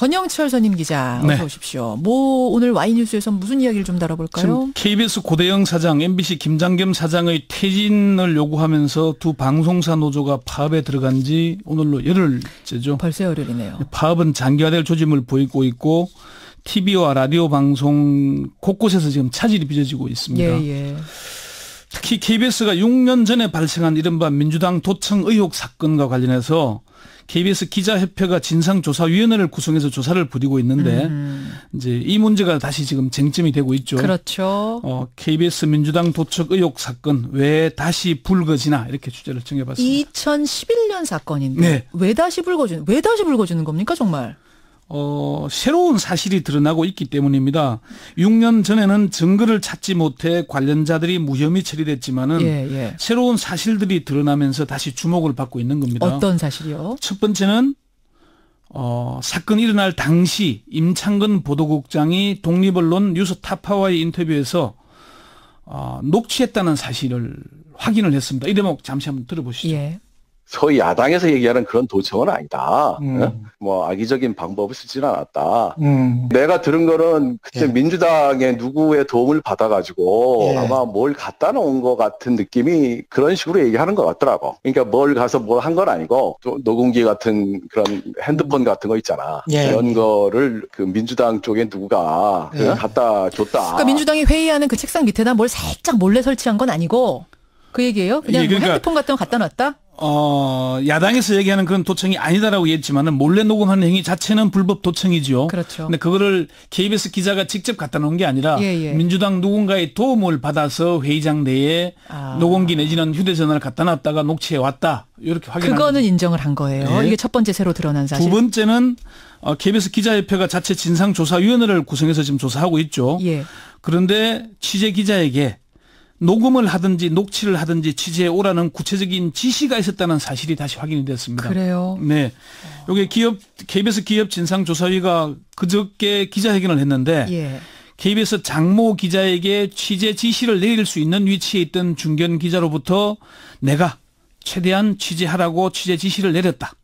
권영철 선임 기자 어서 네. 오십시오. 오늘 Y뉴스에서 무슨 이야기를 좀 다뤄볼까요? 지금 KBS 고대영 사장, MBC 김장겸 사장의 퇴진을 요구하면서 두 방송사 노조가 파업에 들어간 지 오늘로 열흘째죠. 벌써 열흘이네요. 파업은 장기화될 조짐을 보이고 있고 TV와 라디오 방송 곳곳에서 지금 차질이 빚어지고 있습니다. 예. 특히 KBS가 6년 전에 발생한 이른바 민주당 도청 의혹 사건과 관련해서 KBS 기자협회가 진상조사위원회를 구성해서 조사를 벌이고 있는데 이제 이 문제가 다시 지금 쟁점이 되고 있죠. 그렇죠. KBS 민주당 도청 의혹 사건 왜 다시 불거지나 이렇게 주제를 정해봤습니다. 2011년 사건인데 네. 왜 다시 불거지는 겁니까 정말? 새로운 사실이 드러나고 있기 때문입니다. 6년 전에는 증거를 찾지 못해 관련자들이 무혐의 처리됐지만은 새로운 사실들이 드러나면서 다시 주목을 받고 있는 겁니다. 어떤 사실이요? 첫 번째는 사건이 일어날 당시 임창근 보도국장이 독립언론 뉴스타파와의 인터뷰에서 녹취했다는 사실을 확인을 했습니다. 이 대목 잠시 한번 들어보시죠. 예. 소위 야당에서 얘기하는 그런 도청은 아니다. 뭐 악의적인 방법을 쓰지는 않았다. 내가 들은 거는 그때 민주당의 누구의 도움을 받아가지고 아마 뭘 갖다 놓은 것 같은 느낌이 그런 식으로 얘기하는 것 같더라고. 그러니까 뭘 가서 뭘 한 건 아니고 또 녹음기 같은 그런 핸드폰 같은 거 있잖아. 그런 거를 그 민주당 쪽에 누가 갖다 줬다. 그러니까 민주당이 회의하는 그 책상 밑에다 뭘 살짝 몰래 설치한 건 아니고 그 얘기예요? 그냥 그러니까, 뭐 핸드폰 같은 거 갖다 놨다? 야당에서 얘기하는 그런 도청이 아니다라고 얘기했지만은 몰래 녹음하는 행위 자체는 불법 도청이죠. 그렇죠. 근데 그거를 KBS 기자가 직접 갖다 놓은 게 아니라 민주당 누군가의 도움을 받아서 회의장 내에 녹음기 내지는 휴대전화를 갖다 놨다가 녹취해 왔다. 이렇게 확인한 그거는 거죠. 인정을 한 거예요. 이게 첫 번째 새로 드러난 사실. 두 번째는 KBS 기자협회가 자체 진상조사위원회를 구성해서 지금 조사하고 있죠. 그런데 취재 기자에게 녹음을 하든지 녹취를 하든지 취재에 오라는 구체적인 지시가 있었다는 사실이 다시 확인이 됐습니다. 그래요? 네. 여기 KBS 기업 진상조사위가 그저께 기자회견을 했는데 KBS 장모 기자에게 취재 지시를 내릴 수 있는 위치에 있던 중견 기자로부터 내가 최대한 취재하라고 취재 지시를 내렸다.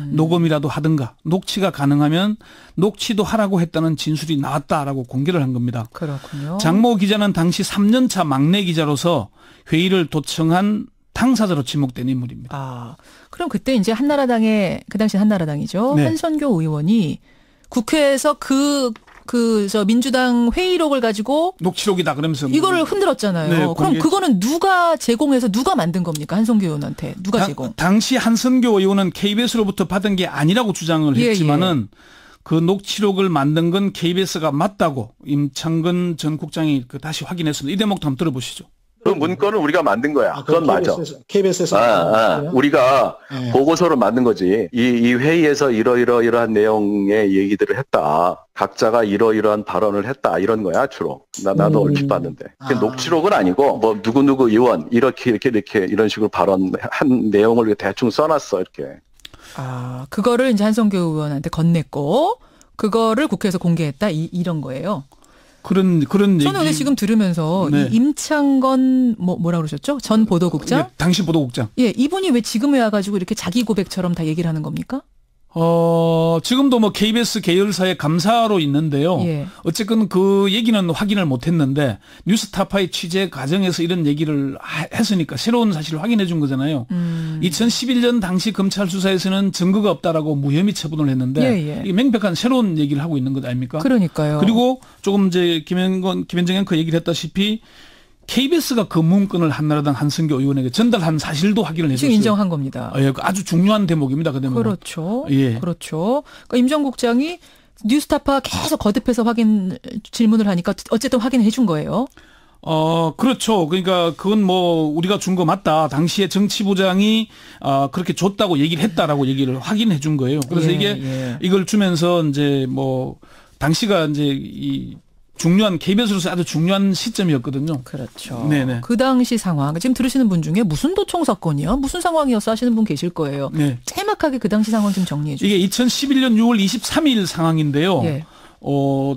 녹음이라도 하든가 녹취가 가능하면 녹취도 하라고 했다는 진술이 나왔다라고 공개를 한 겁니다. 그렇군요. 장모 기자는 당시 3년차 막내 기자로서 회의를 도청한 당사자로 지목된 인물입니다. 그럼 그때 이제 한나라당의 그 당시 한나라당이죠. 한선교 의원이 국회에서 저 민주당 회의록을 가지고 녹취록이다 그러면서 이거를 흔들었잖아요. 그럼 그거는 누가 제공해서 누가 만든 겁니까? 한선교 의원한테 누가 제공? 당시 한선교 의원은 KBS로부터 받은 게 아니라고 주장을 했지만은 그 녹취록을 만든 건 KBS가 맞다고 임창근 전 국장이 다시 확인했습니다. 이 대목도 한번 들어보시죠. 그 문건을 우리가 만든 거야. 그건 맞아. KBS에서. 우리가 보고서를 만든 거지. 이 회의에서 이러한 내용의 얘기들을 했다. 각자가 이러한 발언을 했다. 이런 거야, 주로. 나도 얼핏 봤는데. 녹취록은 아니고, 뭐, 누구누구 의원, 이렇게, 이런 식으로 발언한 내용을 대충 써놨어, 이렇게. 그거를 이제 한성교 의원한테 건넸고, 그거를 국회에서 공개했다. 이런 거예요. 그런 얘기. 저는 오늘 지금 들으면서 이 임창건 뭐라 그러셨죠? 전 보도국장? 당시 보도국장. 이분이 왜 지금에 와가지고 이렇게 자기 고백처럼 다 얘기를 하는 겁니까? 지금도 뭐 KBS 계열사의 감사로 있는데요. 어쨌든 그 얘기는 확인을 못 했는데 뉴스타파의 취재 과정에서 이런 얘기를 했으니까 새로운 사실을 확인해 준 거잖아요. 2011년 당시 검찰 수사에서는 증거가 없다라고 무혐의 처분을 했는데 이 명백한 새로운 얘기를 하고 있는 것 아닙니까? 그러니까요. 그리고 조금 이제 김현정 앵커 얘기를 했다시피 KBS가 그 문건을 한나라당 한선교 의원에게 전달한 사실도 확인을 해줬어요. 지금 인정한 겁니다. 아주 중요한 대목입니다. 그 대목은. 그렇죠. 그렇죠. 그러니까 임 전 국장이 뉴스타파 계속 거듭해서 질문을 하니까 어쨌든 확인해 준 거예요. 그렇죠. 그러니까 그건 뭐 우리가 준 거 맞다. 당시에 정치부장이 그렇게 줬다고 얘기를 했다라고 얘기를 확인해 준 거예요. 그래서 이걸 주면서 이제 뭐 당시가 이제 이 중요한 KBS로서 아주 중요한 시점이었거든요. 그렇죠. 네네. 그 당시 상황 지금 들으시는 분 중에 무슨 도청 사건이야? 무슨 상황이었어 하시는 분 계실 거예요. 짤막하게 그 당시 상황 좀 정리해 주세요. 이게 2011년 6월 23일 상황인데요.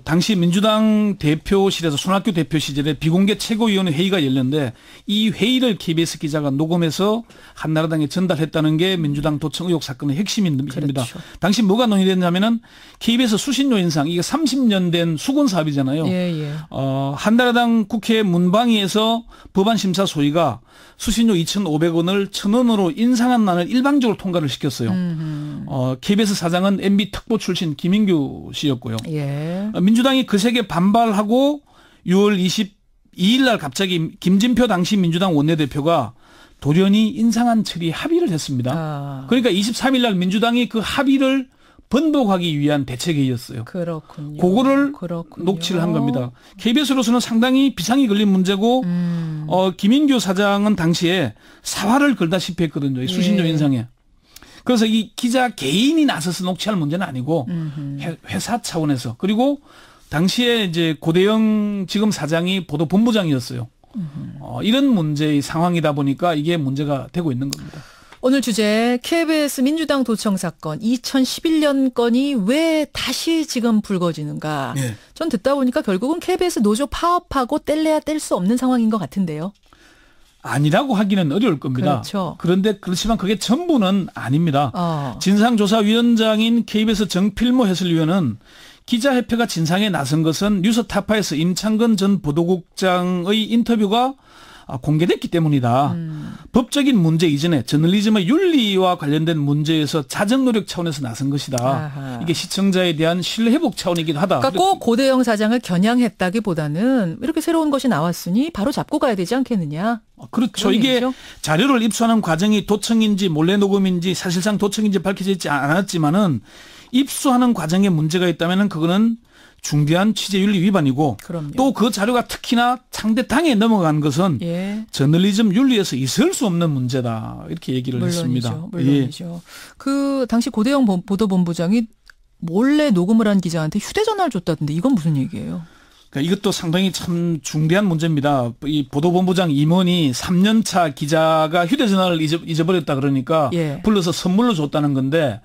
당시 민주당 대표실에서 손학규 대표 시절에 비공개 최고위원회 회의가 열렸는데 이 회의를 KBS 기자가 녹음해서 한나라당에 전달했다는 게 민주당 도청 의혹 사건의 핵심입니다. 그렇죠. 당시 뭐가 논의됐냐면은 KBS 수신료 인상, 이게 30년 된 수건 사업이잖아요. 예. 한나라당 국회 문방위에서 법안 심사 소위가 수신료 2,500원을 1,000원으로 인상한 안을 일방적으로 통과를 시켰어요. KBS 사장은 MB 특보 출신 김인규 씨였고요. 예. 민주당이 그 색에 반발하고 6월 22일 날 갑자기 김진표 당시 민주당 원내대표가 돌연히 인상안 처리 합의를 했습니다. 그러니까 23일 날 민주당이 그 합의를 번복하기 위한 대책회의였어요. 그렇군요. 그거를 녹취를 한 겁니다. KBS로서는 상당히 비상이 걸린 문제고 김인규 사장은 당시에 사활을 걸다시피 했거든요. 이 수신료 인상에. 그래서 이 기자 개인이 나서서 녹취할 문제는 아니고 회사 차원에서. 그리고 당시에 이제 고대영 지금 사장이 보도본부장이었어요. 이런 문제의 상황이다 보니까 이게 문제가 되고 있는 겁니다. 오늘 주제 KBS 민주당 도청 사건 2011년 건이 왜 다시 지금 불거지는가. 네. 전 듣다 보니까 결국은 KBS 노조 파업하고 뗄래야 뗄 수 없는 상황인 것 같은데요. 아니라고 하기는 어려울 겁니다. 그렇죠. 그런데 그렇지만 그게 전부는 아닙니다. 진상조사위원장인 KBS 정필모 해설위원은 기자협회가 진상에 나선 것은 뉴스타파에서 임창건 전 보도국장의 인터뷰가 공개됐기 때문이다. 법적인 문제 이전에 저널리즘의 윤리와 관련된 문제에서 자정 노력 차원에서 나선 것이다. 아하. 이게 시청자에 대한 신뢰 회복 차원이기도 하다. 그러니까 꼭 고대영 사장을 겨냥했다기보다는 이렇게 새로운 것이 나왔으니 바로 잡고 가야 되지 않겠느냐. 그렇죠. 이게 얘기죠? 자료를 입수하는 과정이 도청인지 몰래 녹음인지 사실상 도청인지 밝혀져 있지 않았지만은 입수하는 과정에 문제가 있다면은 그거는 중대한 취재윤리 위반이고 또 그 자료가 특히나 상대 당에 넘어간 것은 예. 저널리즘 윤리에서 있을 수 없는 문제다. 이렇게 얘기를 물론이죠. 했습니다. 물론이죠. 예. 그 당시 고대영 보도본부장이 몰래 녹음을 한 기자한테 휴대전화를 줬다던데 이건 무슨 얘기예요? 그러니까 이것도 상당히 참 중대한 문제입니다. 이 보도본부장 임원이 3년차 기자가 휴대전화를 잊어버렸다 그러니까 예. 불러서 선물로 줬다는 건데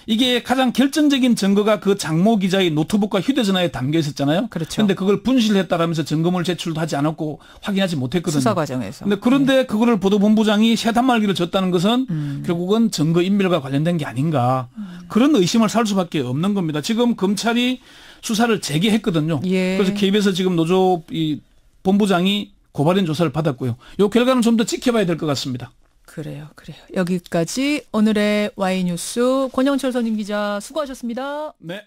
이게 가장 결정적인 증거가 그 장모 기자의 노트북과 휴대전화에 담겨 있었잖아요. 그렇죠. 그런데 그걸 분실했다라면서 점검을 제출도 하지 않았고 확인하지 못했거든요. 수사 과정에서. 그런데 그거를 보도본부장이 새 단말기를 줬다는 것은 결국은 증거 인멸과 관련된 게 아닌가. 그런 의심을 살 수밖에 없는 겁니다. 지금 검찰이 수사를 재개했거든요. 예. 그래서 KBS 지금 노조 이 본부장이 고발인 조사를 받았고요. 이 결과는 좀 더 지켜봐야 될 것 같습니다. 그래요. 여기까지 오늘의 Y뉴스 권영철 선임 기자 수고하셨습니다. 네.